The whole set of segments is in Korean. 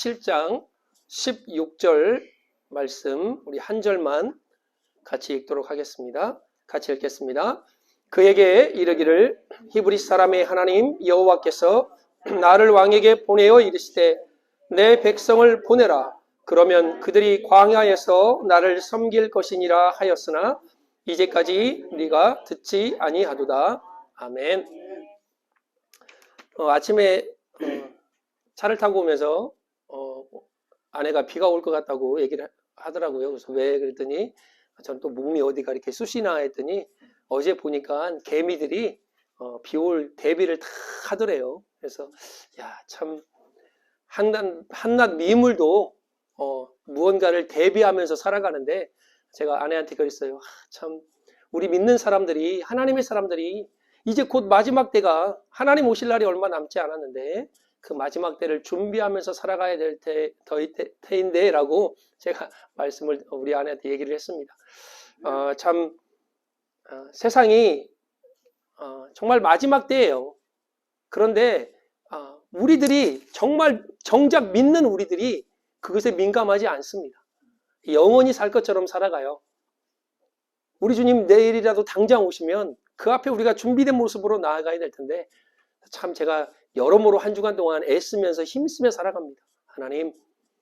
7장 16절 말씀 우리 한 절만 같이 읽도록 하겠습니다. 같이 읽겠습니다. 그에게 이르기를 히브리 사람의 하나님 여호와께서 나를 왕에게 보내어 이르시되 내 백성을 보내라. 그러면 그들이 광야에서 나를 섬길 것이니라 하였으나 이제까지 네가 듣지 아니하도다. 아멘. 아침에 차를 타고 오면서 아내가 비가 올 것 같다고 얘기를 하더라고요. 그래서 왜 그랬더니 저는 또 몸이 어디가 이렇게 쑤시나 했더니 어제 보니까 개미들이 비 올 대비를 다 하더래요. 그래서 야, 참 한낱 미물도 무언가를 대비하면서 살아가는데 제가 아내한테 그랬어요. 참 우리 믿는 사람들이 하나님의 사람들이 이제 곧 마지막 때가 하나님 오실 날이 얼마 남지 않았는데 그 마지막 때를 준비하면서 살아가야 될 테인데 라고 제가 말씀을 우리 아내한테 얘기를 했습니다. 참 세상이 정말 마지막 때예요. 그런데 우리들이 정말 정작 믿는 우리들이 그것에 민감하지 않습니다. 영원히 살 것처럼 살아가요. 우리 주님 내일이라도 당장 오시면 그 앞에 우리가 준비된 모습으로 나아가야 될 텐데 참 제가 여러모로 한 주간 동안 애쓰면서 힘쓰며 살아갑니다. 하나님,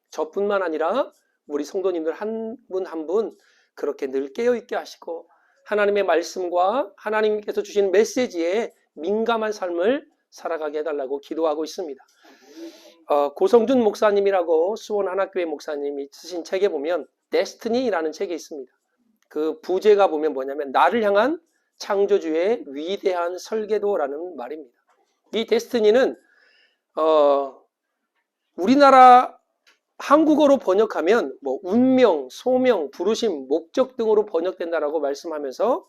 저뿐만 아니라 우리 성도님들 한 분 한 분 그렇게 늘 깨어있게 하시고 하나님의 말씀과 하나님께서 주신 메시지에 민감한 삶을 살아가게 해달라고 기도하고 있습니다. 고성준 목사님이라고 수원하나교회 목사님이 쓰신 책에 보면 데스티니라는 책이 있습니다. 그 부제가 보면 뭐냐면 나를 향한 창조주의 위대한 설계도라는 말입니다. 이 데스티니는 우리나라 한국어로 번역하면 뭐 운명, 소명, 부르심, 목적 등으로 번역된다라고 말씀하면서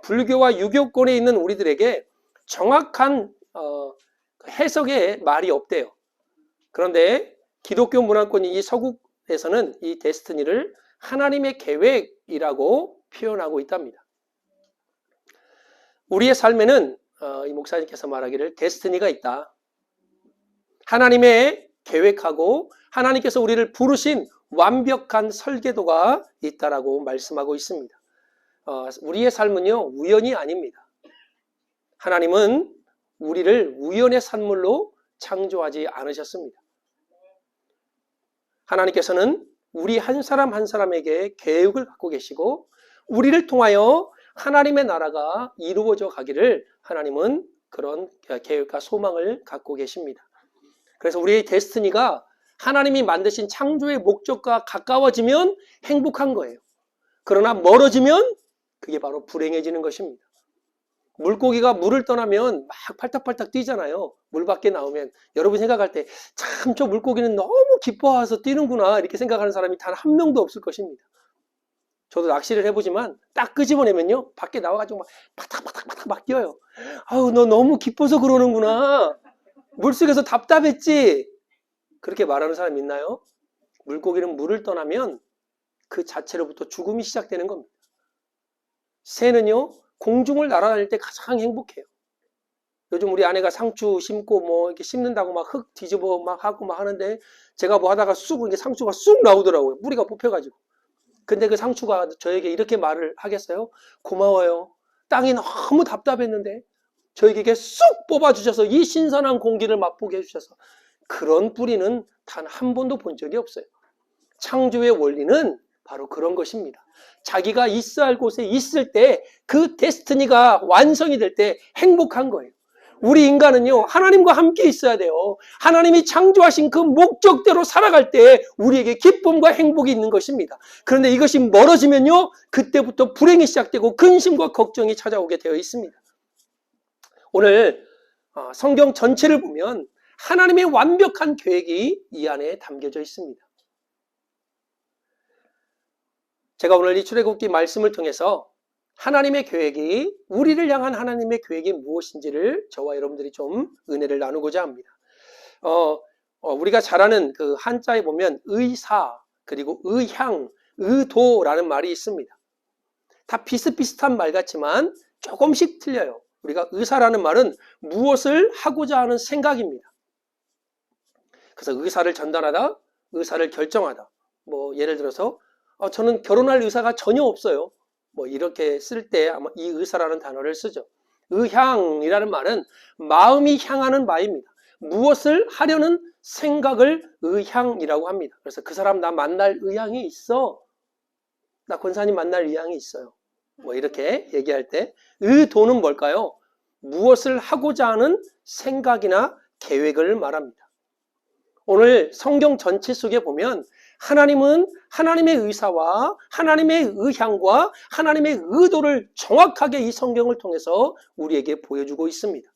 불교와 유교권에 있는 우리들에게 정확한 해석의 말이 없대요. 그런데 기독교 문화권이 이 서구에서는 이 데스티니를 하나님의 계획이라고 표현하고 있답니다. 우리의 삶에는 이 목사님께서 말하기를 데스티니가 있다. 하나님의 계획하고 하나님께서 우리를 부르신 완벽한 설계도가 있다라고 말씀하고 있습니다. 우리의 삶은요 우연이 아닙니다. 하나님은 우리를 우연의 산물로 창조하지 않으셨습니다. 하나님께서는 우리 한 사람 한 사람에게 계획을 갖고 계시고 우리를 통하여 하나님의 나라가 이루어져 가기를 하나님은 그런 계획과 소망을 갖고 계십니다. 그래서 우리의 데스티니가 하나님이 만드신 창조의 목적과 가까워지면 행복한 거예요. 그러나 멀어지면 그게 바로 불행해지는 것입니다. 물고기가 물을 떠나면 막 팔딱팔딱 뛰잖아요. 물 밖에 나오면 여러분 생각할 때 참 저 물고기는 너무 기뻐해서 뛰는구나 이렇게 생각하는 사람이 단 한 명도 없을 것입니다. 저도 낚시를 해보지만 딱 끄집어내면요 밖에 나와가지고 막 바닥바닥바닥 막 뛰어요. 아우 너 너무 기뻐서 그러는구나. 물속에서 답답했지. 그렇게 말하는 사람 있나요? 물고기는 물을 떠나면 그 자체로부터 죽음이 시작되는 겁니다. 새는요 공중을 날아다닐 때 가장 행복해요. 요즘 우리 아내가 상추 심고 뭐 이렇게 심는다고 막 흙 뒤집어 막 하고 막 하는데 제가 뭐 하다가 쑥 이게 상추가 쑥 나오더라고요. 뿌리가 뽑혀가지고. 근데 그 상추가 저에게 이렇게 말을 하겠어요? 고마워요. 땅이 너무 답답했는데 저에게 쑥 뽑아주셔서 이 신선한 공기를 맛보게 해주셔서. 그런 뿌리는 단 한 번도 본 적이 없어요. 창조의 원리는 바로 그런 것입니다. 자기가 있어야 할 곳에 있을 때 그 데스티니가 완성이 될 때 행복한 거예요. 우리 인간은요 하나님과 함께 있어야 돼요. 하나님이 창조하신 그 목적대로 살아갈 때 우리에게 기쁨과 행복이 있는 것입니다. 그런데 이것이 멀어지면요 그때부터 불행이 시작되고 근심과 걱정이 찾아오게 되어 있습니다. 오늘 성경 전체를 보면 하나님의 완벽한 계획이 이 안에 담겨져 있습니다. 제가 오늘 이 출애굽기 말씀을 통해서 하나님의 계획이 우리를 향한 하나님의 계획이 무엇인지를 저와 여러분들이 좀 은혜를 나누고자 합니다. 우리가 잘 아는 그 한자에 보면 의사 그리고 의향, 의도라는 말이 있습니다. 다 비슷비슷한 말 같지만 조금씩 틀려요. 우리가 의사라는 말은 무엇을 하고자 하는 생각입니다. 그래서 의사를 전달하다, 의사를 결정하다. 뭐 예를 들어서 저는 결혼할 의사가 전혀 없어요. 뭐 이렇게 쓸 때 아마 이 의사라는 단어를 쓰죠. 의향이라는 말은 마음이 향하는 바입니다. 무엇을 하려는 생각을 의향이라고 합니다. 그래서 그 사람 나 만날 의향이 있어. 나 권사님 만날 의향이 있어요. 뭐 이렇게 얘기할 때 의도는 뭘까요? 무엇을 하고자 하는 생각이나 계획을 말합니다. 오늘 성경 전체 속에 보면 하나님은 하나님의 의사와 하나님의 의향과 하나님의 의도를 정확하게 이 성경을 통해서 우리에게 보여주고 있습니다.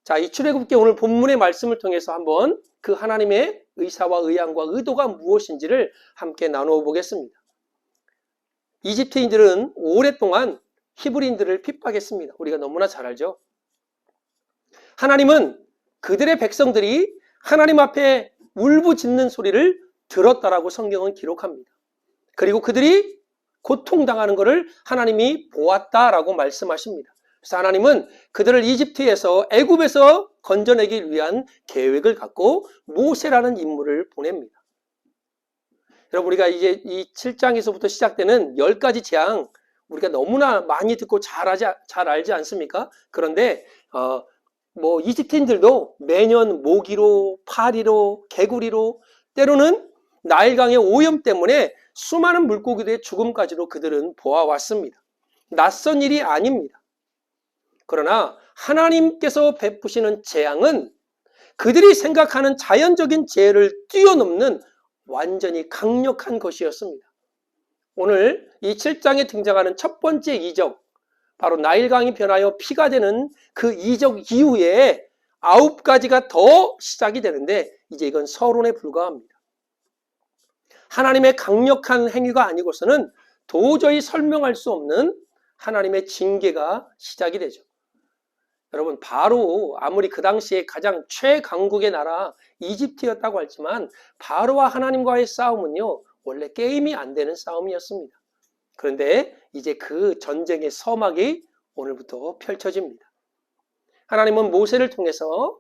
자, 이 출애굽기 오늘 본문의 말씀을 통해서 한번 그 하나님의 의사와 의향과 의도가 무엇인지를 함께 나누어 보겠습니다. 이집트인들은 오랫동안 히브리인들을 핍박했습니다. 우리가 너무나 잘 알죠. 하나님은 그들의 백성들이 하나님 앞에 울부짖는 소리를 들었다라고 성경은 기록합니다. 그리고 그들이 고통당하는 것을 하나님이 보았다라고 말씀하십니다. 그래서 하나님은 그들을 이집트에서 애굽에서 건져내기 위한 계획을 갖고 모세라는 인물을 보냅니다. 여러분, 우리가 이제 이 7장에서부터 시작되는 10가지 재앙, 우리가 너무나 많이 듣고 잘 알지 않습니까? 그런데 뭐 이집트인들도 매년 모기로, 파리로, 개구리로, 때로는 나일강의 오염 때문에 수많은 물고기들의 죽음까지도 그들은 보아왔습니다. 낯선 일이 아닙니다. 그러나 하나님께서 베푸시는 재앙은 그들이 생각하는 자연적인 재해를 뛰어넘는 완전히 강력한 것이었습니다. 오늘 이 7장에 등장하는 첫 번째 이적, 바로 나일강이 변하여 피가 되는 그 이적 이후에 9가지가 더 시작이 되는데 이제 이건 서론에 불과합니다. 하나님의 강력한 행위가 아니고서는 도저히 설명할 수 없는 하나님의 징계가 시작이 되죠. 여러분, 바로 아무리 그 당시에 가장 최강국의 나라 이집트였다고 하지만 바로와 하나님과의 싸움은요, 원래 게임이 안 되는 싸움이었습니다. 그런데 이제 그 전쟁의 서막이 오늘부터 펼쳐집니다. 하나님은 모세를 통해서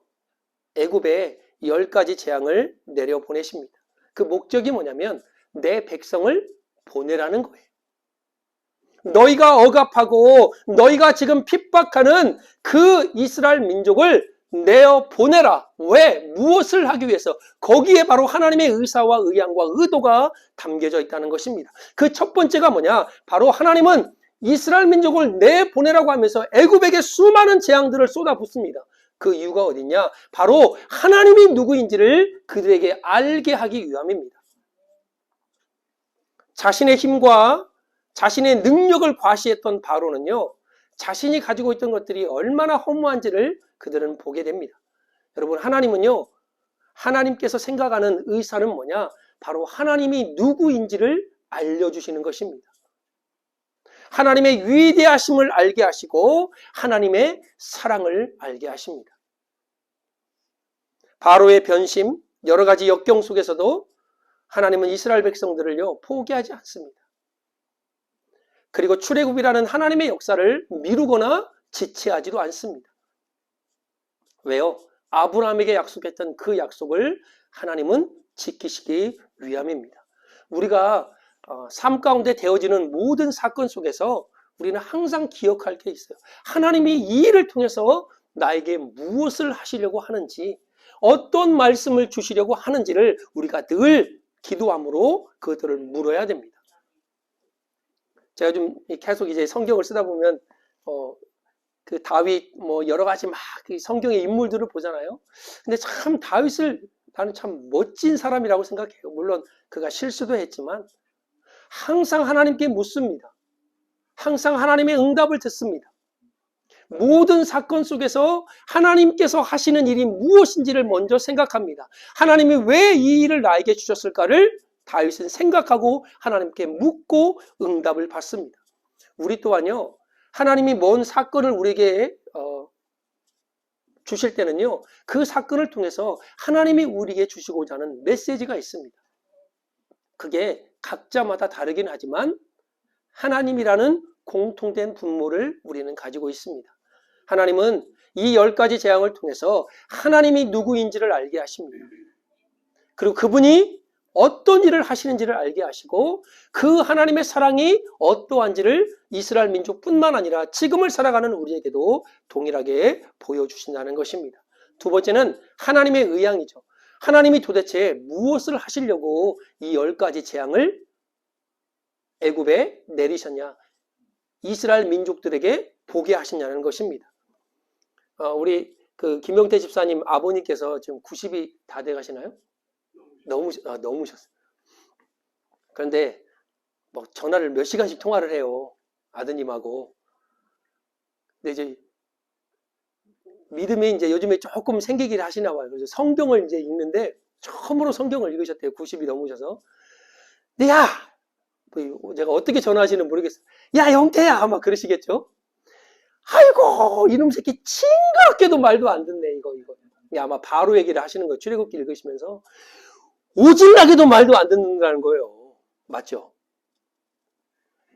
애굽에 10가지 재앙을 내려보내십니다. 그 목적이 뭐냐면 내 백성을 보내라는 거예요. 너희가 억압하고 너희가 지금 핍박하는 그 이스라엘 민족을 내어 보내라. 왜? 무엇을 하기 위해서? 거기에 바로 하나님의 의사와 의향과 의도가 담겨져 있다는 것입니다. 그 첫 번째가 뭐냐? 바로 하나님은 이스라엘 민족을 내보내라고 하면서 애굽에게 수많은 재앙들을 쏟아붓습니다. 그 이유가 어디냐? 바로 하나님이 누구인지를 그들에게 알게 하기 위함입니다. 자신의 힘과 자신의 능력을 과시했던 바로는요, 자신이 가지고 있던 것들이 얼마나 허무한지를 그들은 보게 됩니다. 여러분, 하나님은요, 하나님께서 생각하는 의사는 뭐냐? 바로 하나님이 누구인지를 알려주시는 것입니다. 하나님의 위대하심을 알게 하시고 하나님의 사랑을 알게 하십니다. 바로의 변심, 여러 가지 역경 속에서도 하나님은 이스라엘 백성들을요, 포기하지 않습니다. 그리고 출애굽이라는 하나님의 역사를 미루거나 지체하지도 않습니다. 왜요? 아브라함에게 약속했던 그 약속을 하나님은 지키시기 위함입니다. 우리가 삶 가운데 되어지는 모든 사건 속에서 우리는 항상 기억할 게 있어요. 하나님이 이 일을 통해서 나에게 무엇을 하시려고 하는지, 어떤 말씀을 주시려고 하는지를 우리가 늘 기도함으로 그것들을 물어야 됩니다. 제가 좀 계속 이제 성경을 쓰다 보면 그 다윗 뭐 여러 가지 막 성경의 인물들을 보잖아요. 근데 참 다윗을 나는 참 멋진 사람이라고 생각해요. 물론 그가 실수도 했지만 항상 하나님께 묻습니다. 항상 하나님의 응답을 듣습니다. 모든 사건 속에서 하나님께서 하시는 일이 무엇인지를 먼저 생각합니다. 하나님이 왜 이 일을 나에게 주셨을까를 다윗은 생각하고 하나님께 묻고 응답을 받습니다. 우리 또한요, 하나님이 뭔 사건을 우리에게 주실 때는요, 그 사건을 통해서 하나님이 우리에게 주시고자 하는 메시지가 있습니다. 그게 각자마다 다르긴 하지만 하나님이라는 공통된 분모를 우리는 가지고 있습니다. 하나님은 이 10가지 재앙을 통해서 하나님이 누구인지를 알게 하십니다. 그리고 그분이 어떤 일을 하시는지를 알게 하시고 그 하나님의 사랑이 어떠한지를 이스라엘 민족뿐만 아니라 지금을 살아가는 우리에게도 동일하게 보여주신다는 것입니다. 두 번째는 하나님의 의향이죠. 하나님이 도대체 무엇을 하시려고 이 10가지 재앙을 애굽에 내리셨냐, 이스라엘 민족들에게 보게 하셨냐는 것입니다. 우리 김용태 집사님 아버님께서 지금 90이 다 돼 가시나요? 넘으셨어요. 그런데 뭐 전화를 몇 시간씩 통화를 해요. 아드님하고. 근데 이제 믿음이 이제 요즘에 조금 생기긴 하시나 봐요. 그래서 성경을 이제 읽는데 처음으로 성경을 읽으셨대요. 90이 넘으셔서. 근데 야! 제가 어떻게 전화하시는지 모르겠어요. 야, 영태야! 막 그러시겠죠? 아이고, 이놈 새끼 징그럽게도 말도 안 듣네, 이거. 아마 바로 얘기를 하시는 거예요. 출애굽기 읽으시면서. 오질나게도 말도 안 듣는다는 거예요. 맞죠?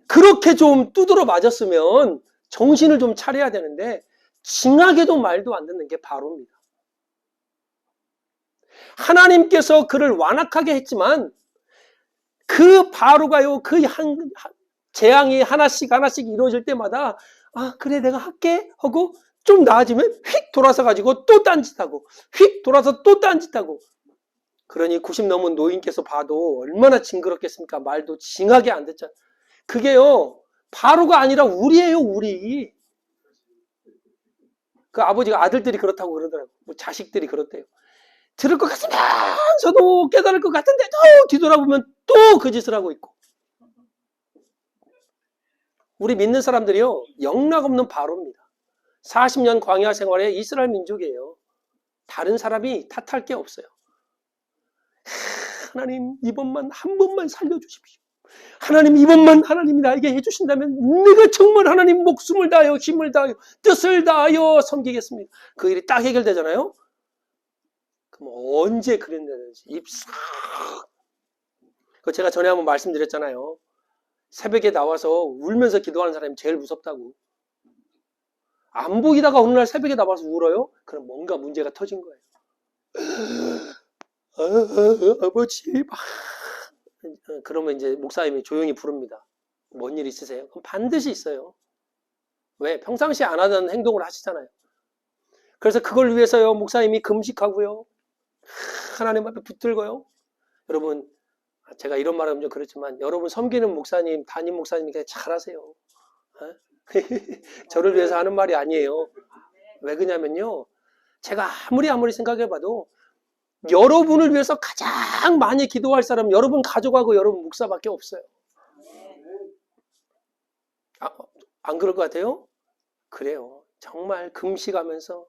그렇게 좀 두드러 맞았으면 정신을 좀 차려야 되는데 징하게도 말도 안 듣는 게 바로입니다. 하나님께서 그를 완악하게 했지만 그 바로가요, 재앙이 하나씩 이루어질 때마다 그래 내가 할게 하고 좀 나아지면 휙 돌아서 가지고 또 딴짓하고 휙 돌아서 또 딴짓하고. 그러니 90 넘은 노인께서 봐도 얼마나 징그럽겠습니까? 말도 징하게 안 듣잖아요. 그게요, 바로가 아니라 우리예요, 우리. 그 아버지가 아들들이 그렇다고 그러더라고요. 뭐 자식들이 그렇대요. 들을 것 같으면서도 깨달을 것 같은데 또 뒤돌아보면 또 그 짓을 하고 있고. 우리 믿는 사람들이요, 영락없는 바로입니다. 40년 광야 생활의 이스라엘 민족이에요. 다른 사람이 탓할 게 없어요. 하나님 이번만 한 번만 살려주십시오. 하나님 이번만 하나님이 나에게 해주신다면 내가 정말 하나님 목숨을 다하여 힘을 다하여 뜻을 다하여 섬기겠습니다. 그 일이 딱 해결되잖아요. 그럼 언제 그랬는지 입싹. 제가 전에 한번 말씀드렸잖아요. 새벽에 나와서 울면서 기도하는 사람이 제일 무섭다고. 안 보이다가 어느 날 새벽에 나와서 울어요? 그럼 뭔가 문제가 터진 거예요. 아버지. 그러면 이제 목사님이 조용히 부릅니다. 뭔 일 있으세요? 그럼 반드시 있어요. 왜? 평상시에 안 하던 행동을 하시잖아요. 그래서 그걸 위해서요, 목사님이 금식하고요, 하나님 앞에 붙들고요. 여러분, 제가 이런 말하면 좀 그렇지만 여러분 섬기는 목사님, 담임 목사님이 그냥 잘하세요. 저를 위해서 하는 말이 아니에요. 왜 그러냐면요, 제가 아무리 생각해봐도 여러분을 위해서 가장 많이 기도할 사람은 여러분 가족하고 여러분 목사밖에 없어요. 안 그럴 것 같아요? 그래요. 정말 금식하면서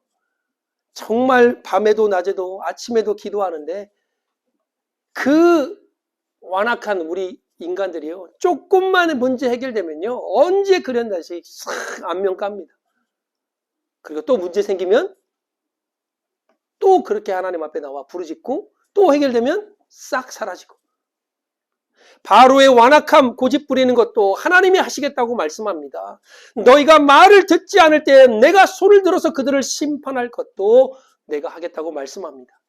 정말 밤에도 낮에도 아침에도 기도하는데 그 완악한 우리 인간들이요, 조금만 문제 해결되면요, 언제 그랬나시 싹 안면 깝니다. 그리고 또 문제 생기면 또 그렇게 하나님 앞에 나와 부르짖고 또 해결되면 싹 사라지고. 바로의 완악함 고집 부리는 것도 하나님이 하시겠다고 말씀합니다. 너희가 말을 듣지 않을 때 내가 손을 들어서 그들을 심판할 것도 내가 하겠다고 말씀합니다.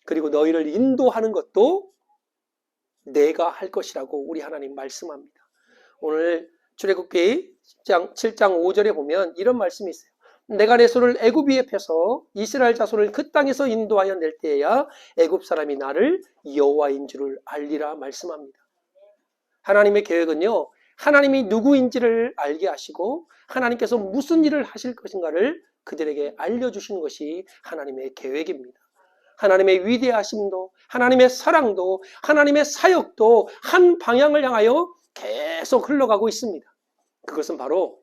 그리고 너희를 인도하는 것도 내가 할 것이라고 우리 하나님 말씀합니다. 오늘 출애굽기 7장 5절에 보면 이런 말씀이 있어요. 내가 내 손을 애굽 위에 펴서 이스라엘 자손을 그 땅에서 인도하여 낼 때에야 애굽 사람이 나를 여호와인 줄을 알리라 말씀합니다. 하나님의 계획은요, 하나님이 누구인지를 알게 하시고 하나님께서 무슨 일을 하실 것인가를 그들에게 알려주시는 것이 하나님의 계획입니다. 하나님의 위대하심도 하나님의 사랑도 하나님의 사역도 한 방향을 향하여 계속 흘러가고 있습니다. 그것은 바로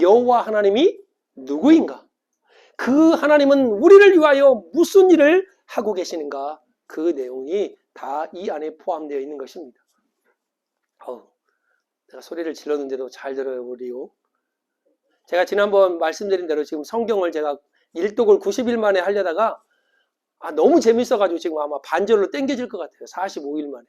여호와 하나님이 누구인가? 그 하나님은 우리를 위하여 무슨 일을 하고 계시는가? 그 내용이 다 이 안에 포함되어 있는 것입니다. 내가 소리를 질렀는데도 잘 들어요, 우리요. 제가 지난번 말씀드린 대로 지금 성경을 제가 일독을 90일 만에 하려다가 너무 재밌어가지고 지금 아마 반절로 땡겨질 것 같아요. 45일 만에.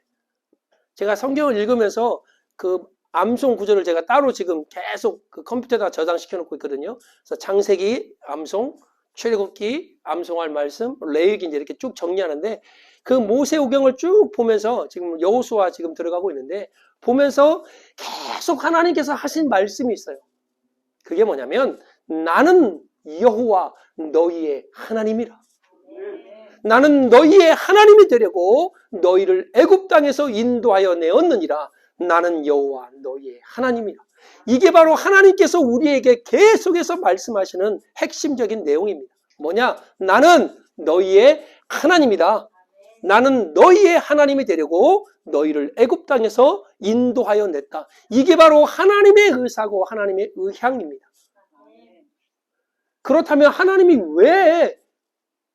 제가 성경을 읽으면서 그 암송 구절을 제가 따로 지금 계속 그 컴퓨터에다 저장시켜 놓고 있거든요. 그래서 창세기 암송, 출애굽기 암송할 말씀, 레위기 이제 이렇게 쭉 정리하는데 그 모세오경을 쭉 보면서 지금 여호수아 지금 들어가고 있는데 보면서 계속 하나님께서 하신 말씀이 있어요. 그게 뭐냐면 나는 여호와 너희의 하나님이라. 나는 너희의 하나님이 되려고 너희를 애굽 땅에서 인도하여 내었느니라. 나는 여호와 너희의 하나님이라. 이게 바로 하나님께서 우리에게 계속해서 말씀하시는 핵심적인 내용입니다. 뭐냐? 나는 너희의 하나님이다. 나는 너희의 하나님이 되려고 너희를 애굽 땅에서 인도하여 냈다. 이게 바로 하나님의 의사고 하나님의 의향입니다. 그렇다면 하나님이 왜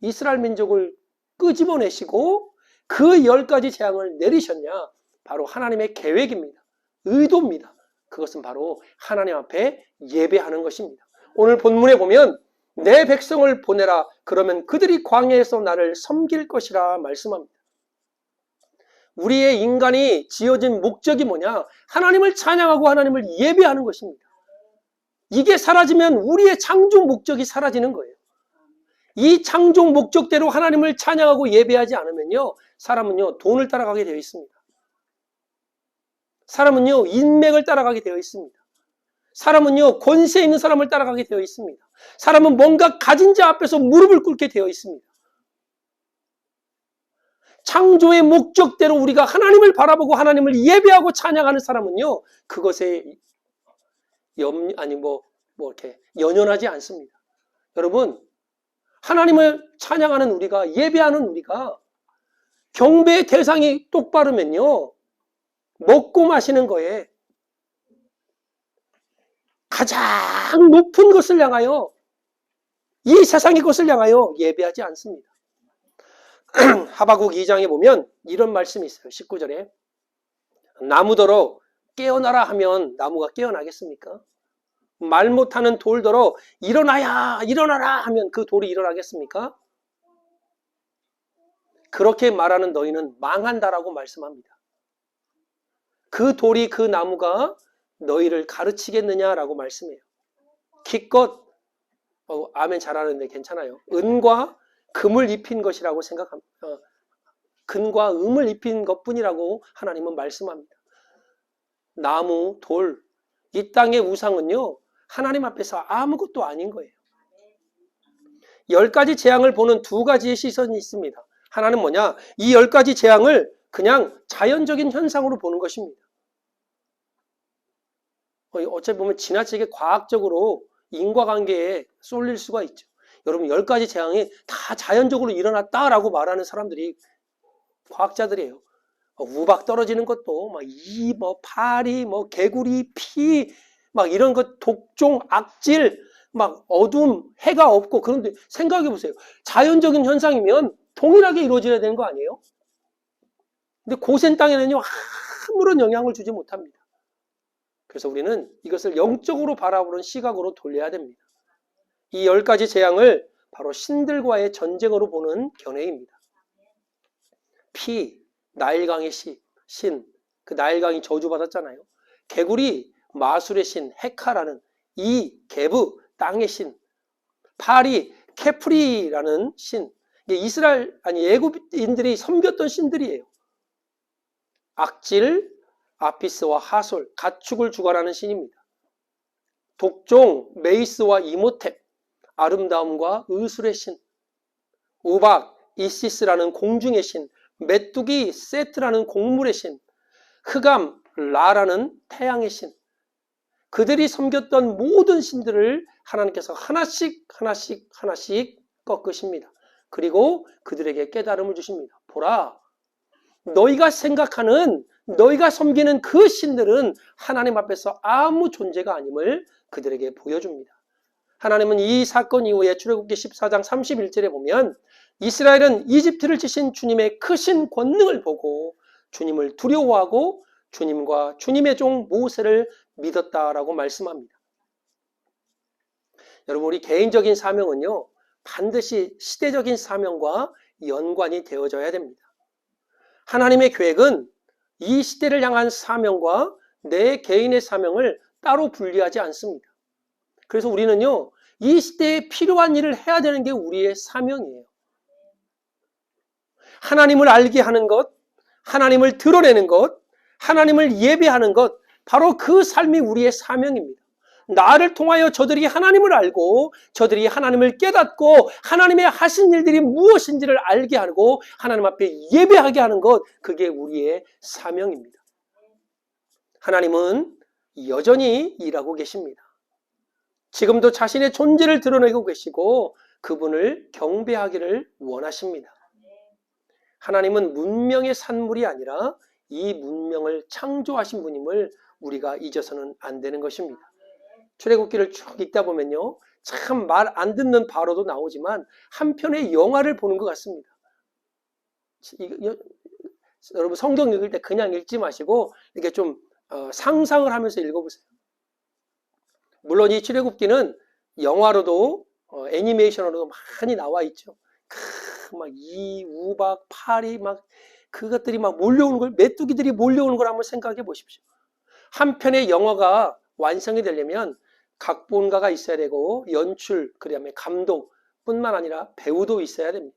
이스라엘 민족을 끄집어내시고 그 10가지 재앙을 내리셨냐? 바로 하나님의 계획입니다. 의도입니다. 그것은 바로 하나님 앞에 예배하는 것입니다. 오늘 본문에 보면 내 백성을 보내라. 그러면 그들이 광야에서 나를 섬길 것이라 말씀합니다. 우리의 인간이 지어진 목적이 뭐냐? 하나님을 찬양하고 하나님을 예배하는 것입니다. 이게 사라지면 우리의 창조 목적이 사라지는 거예요. 이 창조 목적대로 하나님을 찬양하고 예배하지 않으면요, 사람은요 돈을 따라가게 되어 있습니다. 사람은요 인맥을 따라가게 되어 있습니다. 사람은요 권세 있는 사람을 따라가게 되어 있습니다. 사람은 뭔가 가진 자 앞에서 무릎을 꿇게 되어 있습니다. 창조의 목적대로 우리가 하나님을 바라보고 하나님을 예배하고 찬양하는 사람은요 그것에 이렇게 연연하지 않습니다. 여러분, 하나님을 찬양하는 우리가, 예배하는 우리가 경배의 대상이 똑바르면요 먹고 마시는 거에 가장 높은 것을 향하여, 이 세상의 것을 향하여 예배하지 않습니다. 하박국 2장에 보면 이런 말씀이 있어요. 19절에 나무더러 깨어나라 하면 나무가 깨어나겠습니까? 말 못하는 돌더러 일어나야 일어나라 하면 그 돌이 일어나겠습니까? 그렇게 말하는 너희는 망한다라고 말씀합니다. 그 돌이, 그 나무가 너희를 가르치겠느냐라고 말씀해요. 기껏 아멘 잘하는데 괜찮아요. 은과 금을 입힌 것이라고 생각합니다. 금과 음을 입힌 것뿐이라고 하나님은 말씀합니다. 나무, 돌, 이 땅의 우상은요 하나님 앞에서 아무것도 아닌 거예요. 10가지 재앙을 보는 2가지의 시선이 있습니다. 하나는 뭐냐? 이 10가지 재앙을 그냥 자연적인 현상으로 보는 것입니다. 어차피 보면 지나치게 과학적으로 인과관계에 쏠릴 수가 있죠. 여러분 10가지 재앙이 다 자연적으로 일어났다라고 말하는 사람들이 과학자들이에요. 우박 떨어지는 것도 파리, 개구리, 피, 이런 것, 독종, 악질, 어둠, 해가 없고. 그런데 생각해 보세요. 자연적인 현상이면 동일하게 이루어져야 되는 거 아니에요? 근데 고센 땅에는요 아무런 영향을 주지 못합니다. 그래서 우리는 이것을 영적으로 바라보는 시각으로 돌려야 됩니다. 이 10가지 재앙을 바로 신들과의 전쟁으로 보는 견해입니다. 피, 나일강의 신, 그 나일강이 저주받았잖아요. 개구리, 마술의 신, 헤카라는 이 개부, 땅의 신. 파리, 케프리라는 신. 이게 애굽인들이 섬겼던 신들이에요. 악질, 아피스와 하솔, 가축을 주관하는 신입니다. 독종, 메이스와 이모텝, 아름다움과 의술의 신. 우박, 이시스라는 공중의 신. 메뚜기, 세트라는 곡물의 신. 흑암, 라라는 태양의 신. 그들이 섬겼던 모든 신들을 하나님께서 하나씩 꺾으십니다. 그리고 그들에게 깨달음을 주십니다. 보라, 너희가 생각하는, 너희가 섬기는 그 신들은 하나님 앞에서 아무 존재가 아님을 그들에게 보여줍니다. 하나님은 이 사건 이후에 출애굽기 14장 31절에 보면 이스라엘은 이집트를 치신 주님의 크신 권능을 보고 주님을 두려워하고 주님과 주님의 종 모세를 믿었다라고 말씀합니다. 여러분, 우리 개인적인 사명은요 반드시 시대적인 사명과 연관이 되어져야 됩니다. 하나님의 계획은 이 시대를 향한 사명과 내 개인의 사명을 따로 분리하지 않습니다. 그래서 우리는요, 이 시대에 필요한 일을 해야 되는 게 우리의 사명이에요. 하나님을 알게 하는 것, 하나님을 드러내는 것, 하나님을 예배하는 것, 바로 그 삶이 우리의 사명입니다. 나를 통하여 저들이 하나님을 알고 저들이 하나님을 깨닫고 하나님의 하신 일들이 무엇인지를 알게 하고 하나님 앞에 예배하게 하는 것, 그게 우리의 사명입니다. 하나님은 여전히 일하고 계십니다. 지금도 자신의 존재를 드러내고 계시고 그분을 경배하기를 원하십니다. 하나님은 문명의 산물이 아니라 이 문명을 창조하신 분임을 우리가 잊어서는 안 되는 것입니다. 출애굽기를 쭉 읽다 보면요, 참 말 안 듣는 바로도 나오지만 한편의 영화를 보는 것 같습니다. 여러분 성경 읽을 때 그냥 읽지 마시고 이렇게 좀 상상을 하면서 읽어보세요. 물론 이 출애굽기는 영화로도 애니메이션으로도 많이 나와 있죠. 막 이 우박 파리 막 그것들이 막 몰려오는 걸, 메뚜기들이 몰려오는 걸 한번 생각해 보십시오. 한 편의 영화가 완성이 되려면 각본가가 있어야 되고 연출, 그다음에 감독뿐만 아니라 배우도 있어야 됩니다.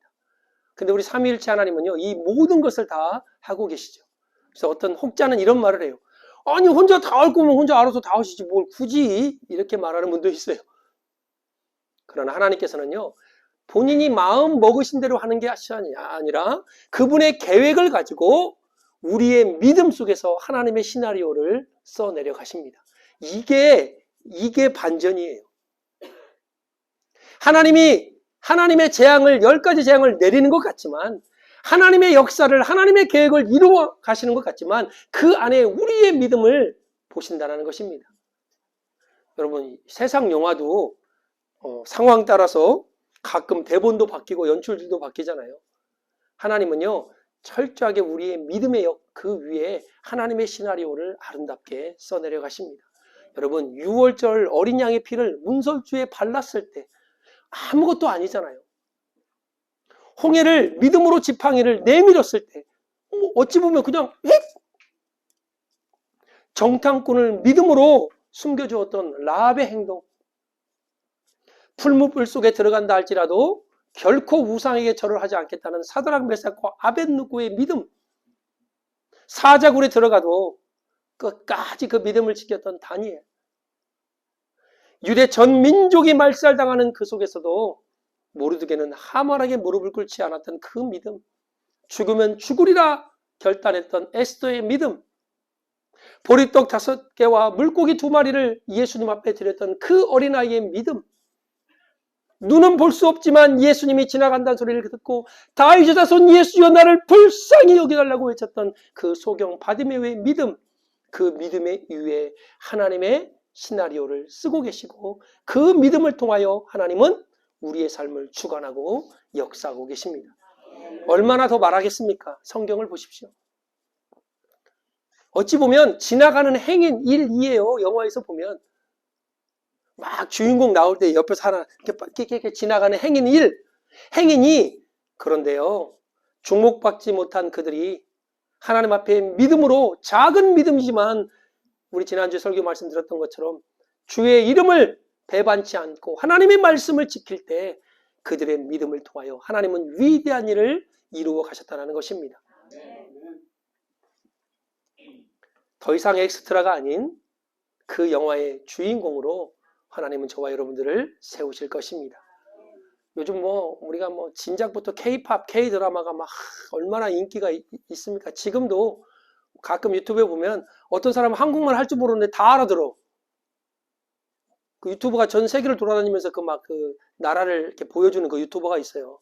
근데 우리 삼위일체 하나님은요, 이 모든 것을 다 하고 계시죠. 그래서 어떤 혹자는 이런 말을 해요. 아니 혼자 다 할 거면 혼자 알아서 다 하시지 뭘 굳이, 이렇게 말하는 분도 있어요. 그러나 하나님께서는요, 본인이 마음 먹으신 대로 하는 게 아니라 그분의 계획을 가지고 우리의 믿음 속에서 하나님의 시나리오를 써내려 가십니다. 이게 반전이에요. 하나님이 하나님의 재앙을 10가지 재앙을 내리는 것 같지만, 하나님의 역사를, 하나님의 계획을 이루어 가시는 것 같지만 그 안에 우리의 믿음을 보신다는 것입니다. 여러분 세상 영화도 상황 따라서 가끔 대본도 바뀌고 연출들도 바뀌잖아요. 하나님은요, 철저하게 우리의 믿음의 그 위에 하나님의 시나리오를 아름답게 써내려 가십니다. 여러분 6월절 어린 양의 피를 문설주에 발랐을 때 아무것도 아니잖아요. 홍해를 믿음으로 지팡이를 내밀었을 때 어찌 보면 그냥 정탐꾼을 믿음으로 숨겨주었던 라합의 행동, 풀무불 속에 들어간다 할지라도 결코 우상에게 절을 하지 않겠다는 사드락 메삭과 아벳느고의 믿음, 사자굴에 들어가도 끝까지 그 믿음을 지켰던 다니엘, 유대 전 민족이 말살당하는 그 속에서도 모르드게는 하만에게 무릎을 꿇지 않았던 그 믿음, 죽으면 죽으리라 결단했던 에스더의 믿음, 보리떡 5개와 물고기 2마리를 예수님 앞에 드렸던 그 어린아이의 믿음, 눈은 볼 수 없지만 예수님이 지나간다는 소리를 듣고 다윗의 자손 예수여 나를 불쌍히 여겨달라고 외쳤던 그 소경 바디메오의 믿음, 그 믿음의 위에 하나님의 시나리오를 쓰고 계시고 그 믿음을 통하여 하나님은 우리의 삶을 주관하고 역사하고 계십니다. 얼마나 더 말하겠습니까? 성경을 보십시오. 어찌 보면 지나가는 행인 1, 2예요. 영화에서 보면 막 주인공 나올 때 옆에서 하나 이렇게 지나가는 행인 1, 행인이, 그런데요, 주목받지 못한 그들이 하나님 앞에 믿음으로, 작은 믿음이지만 우리 지난주 설교 말씀드렸던 것처럼 주의 이름을 배반치 않고 하나님의 말씀을 지킬 때 그들의 믿음을 통하여 하나님은 위대한 일을 이루어 가셨다는 것입니다. 더 이상 엑스트라가 아닌 그 영화의 주인공으로 하나님은 저와 여러분들을 세우실 것입니다. 요즘 우리가 진작부터 K-팝, K-드라마가 막 얼마나 인기가 있습니까? 지금도 가끔 유튜브에 보면 어떤 사람은 한국말 할 줄 모르는데 다 알아들어. 그 유튜브가 전 세계를 돌아다니면서 그 나라를 이렇게 보여주는 그 유튜버가 있어요.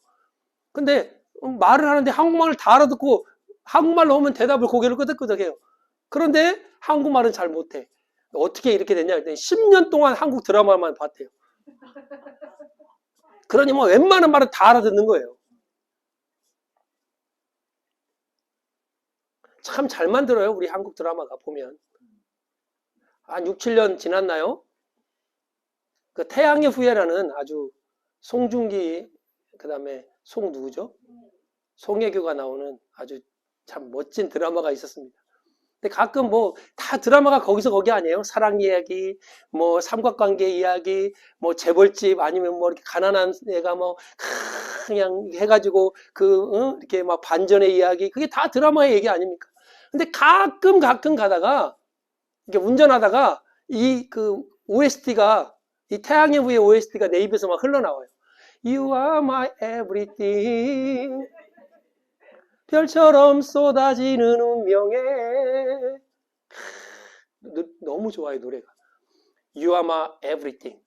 근데 말을 하는데 한국말을 다 알아듣고 한국말로 하면 대답을 고개를 끄덕끄덕해요. 그런데 한국말은 잘 못해. 어떻게 이렇게 됐냐 했더니 10년 동안 한국 드라마만 봤대요. 그러니 웬만한 말은 다 알아듣는 거예요. 참 잘 만들어요, 우리 한국 드라마가 보면. 한 6, 7년 지났나요? 그 태양의 후예라는 아주 송중기, 그 다음에 누구죠? 송혜교가 나오는 아주 참 멋진 드라마가 있었습니다. 근데 가끔 뭐 다 드라마가 거기서 거기 아니에요. 사랑 이야기, 뭐 삼각관계 이야기, 뭐 재벌집 아니면 뭐 이렇게 가난한 애가 뭐 그냥 해가지고 이렇게 막 반전의 이야기, 그게 다 드라마의 얘기 아닙니까? 근데 가끔 가다가 이렇게 운전하다가 OST가 이 태양의 후예 OST가 내 입에서 막 흘러나와요. You are my everything. 별처럼 쏟아지는 운명에. 너무 좋아요, 노래가. You are my everything.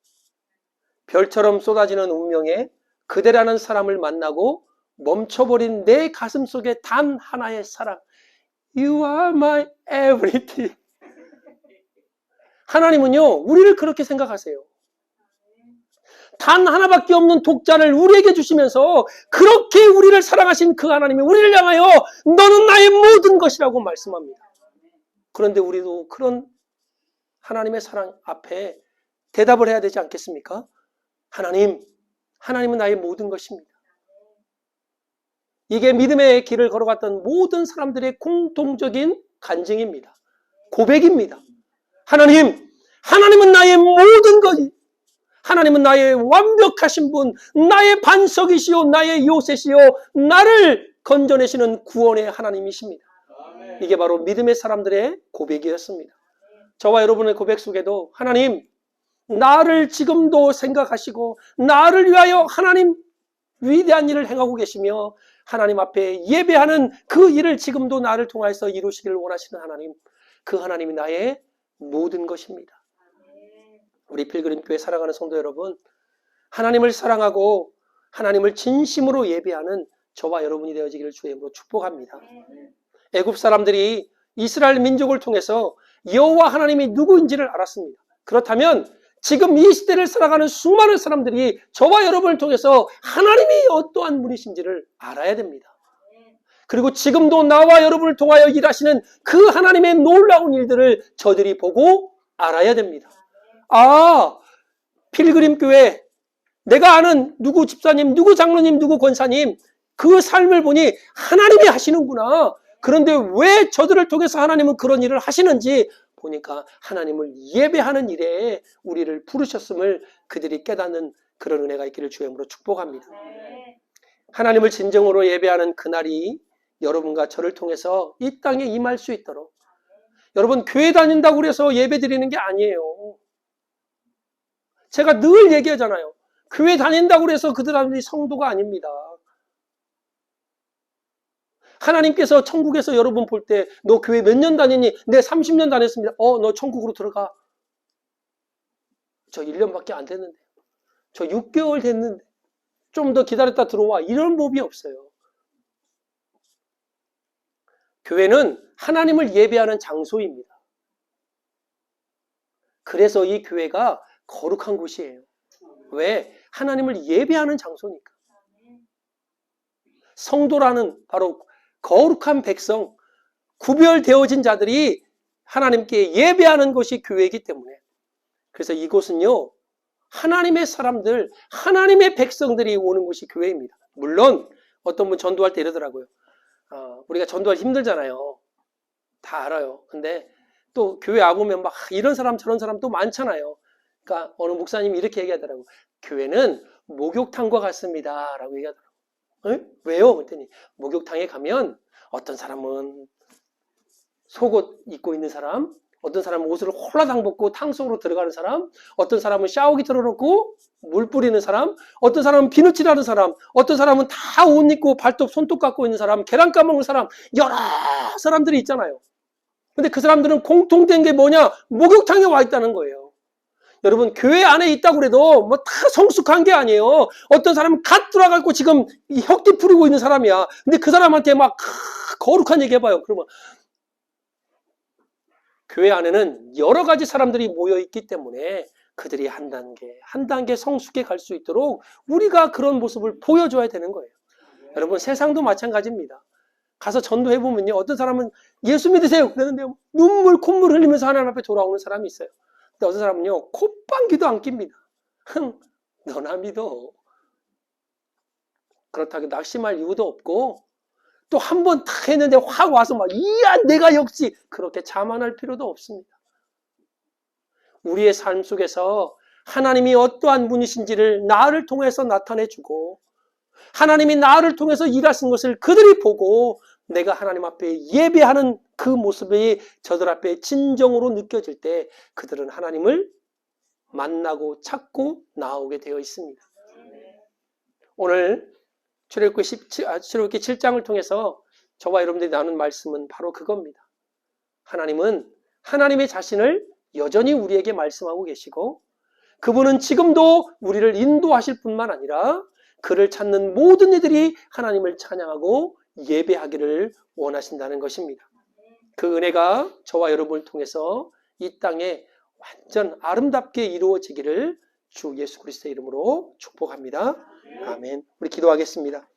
별처럼 쏟아지는 운명에 그대라는 사람을 만나고 멈춰버린 내 가슴 속에 단 하나의 사랑. You are my everything. 하나님은요, 우리를 그렇게 생각하세요. 단 하나밖에 없는 독자를 우리에게 주시면서 그렇게 우리를 사랑하신 그 하나님이 우리를 향하여 너는 나의 모든 것이라고 말씀합니다. 그런데 우리도 그런 하나님의 사랑 앞에 대답을 해야 되지 않겠습니까? 하나님은 나의 모든 것입니다. 이게 믿음의 길을 걸어갔던 모든 사람들의 공통적인 간증입니다. 고백입니다. 하나님은 나의 모든 것, 하나님은 나의 완벽하신 분, 나의 반석이시오, 나의 요새시오, 나를 건져내시는 구원의 하나님이십니다. 이게 바로 믿음의 사람들의 고백이었습니다. 저와 여러분의 고백 속에도 하나님, 나를 지금도 생각하시고 나를 위하여 하나님 위대한 일을 행하고 계시며 하나님 앞에 예배하는 그 일을 지금도 나를 통해서 이루시기를 원하시는 하나님, 그 하나님이 나의 모든 것입니다. 우리 필그림교회 사랑하는 성도 여러분, 하나님을 사랑하고 하나님을 진심으로 예배하는 저와 여러분이 되어지기를 주의 이름으로 축복합니다. 애굽 사람들이 이스라엘 민족을 통해서 여호와 하나님이 누구인지를 알았습니다. 그렇다면 지금 이 시대를 살아가는 수많은 사람들이 저와 여러분을 통해서 하나님이 어떠한 분이신지를 알아야 됩니다. 그리고 지금도 나와 여러분을 통하여 일하시는 그 하나님의 놀라운 일들을 저들이 보고 알아야 됩니다. 아, 필그림교회, 내가 아는 누구 집사님, 누구 장로님, 누구 권사님, 그 삶을 보니 하나님이 하시는구나. 그런데 왜 저들을 통해서 하나님은 그런 일을 하시는지 보니까 하나님을 예배하는 일에 우리를 부르셨음을 그들이 깨닫는 그런 은혜가 있기를 주의 이름으로 축복합니다. 하나님을 진정으로 예배하는 그날이 여러분과 저를 통해서 이 땅에 임할 수 있도록, 여러분 교회 다닌다고 해서 예배 드리는 게 아니에요. 제가 늘 얘기하잖아요. 교회 다닌다고 해서 그들이 성도가 아닙니다. 하나님께서 천국에서 여러분 볼 때 너 교회 몇 년 다니니? 네, 30년 다녔습니다. 너 천국으로 들어가. 저 1년밖에 안 됐는데. 저 6개월 됐는데. 좀 더 기다렸다 들어와. 이런 법이 없어요. 교회는 하나님을 예배하는 장소입니다. 그래서 이 교회가 거룩한 곳이에요. 왜? 하나님을 예배하는 장소니까. 성도라는 바로 거룩한 백성, 구별되어진 자들이 하나님께 예배하는 것이 교회이기 때문에, 그래서 이곳은요, 하나님의 사람들, 하나님의 백성들이 오는 곳이 교회입니다. 물론 어떤 분 전도할 때 이러더라고요. 우리가 전도하기 힘들잖아요. 다 알아요. 근데 또 교회 와보면 막 이런 사람 저런 사람 또 많잖아요. 그러니까 어느 목사님이 이렇게 얘기하더라고요. 교회는 목욕탕과 같습니다 라고 얘기하더라고요. 왜요? 그랬더니 목욕탕에 가면 어떤 사람은 속옷 입고 있는 사람, 어떤 사람은 옷을 홀라당 벗고 탕 속으로 들어가는 사람, 어떤 사람은 샤워기 틀어놓고 물 뿌리는 사람, 어떤 사람은 비누칠하는 사람, 어떤 사람은 다 옷 입고 발톱 손톱 깎고 있는 사람, 계란 까먹는 사람, 여러 사람들이 있잖아요. 근데 그 사람들은 공통된 게 뭐냐? 목욕탕에 와 있다는 거예요. 여러분 교회 안에 있다고 그래도 뭐 다 성숙한 게 아니에요. 어떤 사람은 갓 들어가고 지금 혁띠 부리고 있는 사람이야. 근데 그 사람한테 막 거룩한 얘기 해봐요. 그러면 교회 안에는 여러 가지 사람들이 모여 있기 때문에 그들이 한 단계 성숙해 갈 수 있도록 우리가 그런 모습을 보여줘야 되는 거예요. 여러분 세상도 마찬가지입니다. 가서 전도해보면요, 어떤 사람은 예수 믿으세요 그러는데 눈물 콧물 흘리면서 하나님 앞에 돌아오는 사람이 있어요. 근데 어떤 사람은요 콧방귀도 안 낍니다. 너나 믿어. 그렇다고 낙심할 이유도 없고, 또 한 번 탁 했는데 확 와서 막 이야 내가 역시 그렇게 자만할 필요도 없습니다. 우리의 삶 속에서 하나님이 어떠한 분이신지를 나를 통해서 나타내주고 하나님이 나를 통해서 일하신 것을 그들이 보고 내가 하나님 앞에 예배하는 그 모습이 저들 앞에 진정으로 느껴질 때 그들은 하나님을 만나고 찾고 나오게 되어 있습니다. 오늘 출애굽기 7장을 통해서 저와 여러분들이 나눈 말씀은 바로 그겁니다. 하나님은 하나님의 자신을 여전히 우리에게 말씀하고 계시고 그분은 지금도 우리를 인도하실 뿐만 아니라 그를 찾는 모든 이들이 하나님을 찬양하고 예배하기를 원하신다는 것입니다. 그 은혜가 저와 여러분을 통해서 이 땅에 완전 아름답게 이루어지기를 주 예수 그리스도의 이름으로 축복합니다. 아멘. 우리 기도하겠습니다.